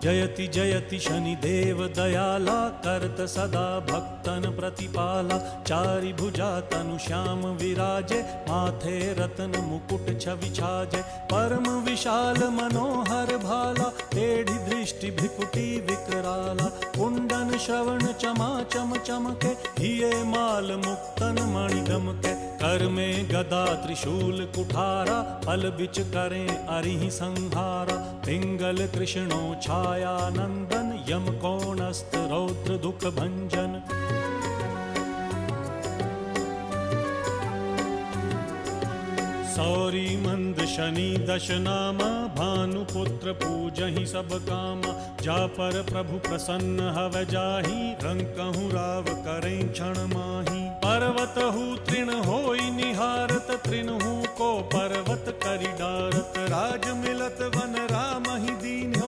जयति जयति शनिदेव दयाला करत सदा भक्तन प्रतिपाला। चारि भुजा तनु श्याम विराजे माथे रतन मुकुट छवि छाजे। परम विशाल मनोहर भाला टेढ़ी दृष्टि भ्रिकुटी विकराला। कुंडन श्रवण चमा चम चमके हिये माल मुक्तन मणि दमके। कर में गदा त्रिशूल कुठारा फल बिच करें अरिहि संहारा। पिंगल कृष्णो छाया नंदन यम कोणस्थ रौद्र दुख भंजन। सौरी मंद शनि दश नामा भानुपुत्र पूजहि सब कामा। जा पर प्रभु प्रसन्न हव जाहि रंकहु राव करें क्षण माही। पर्वत हु तृण होई निहारत तृणहु को पर्वत करि डारत। राज मिलत वन राम ही दीन्ह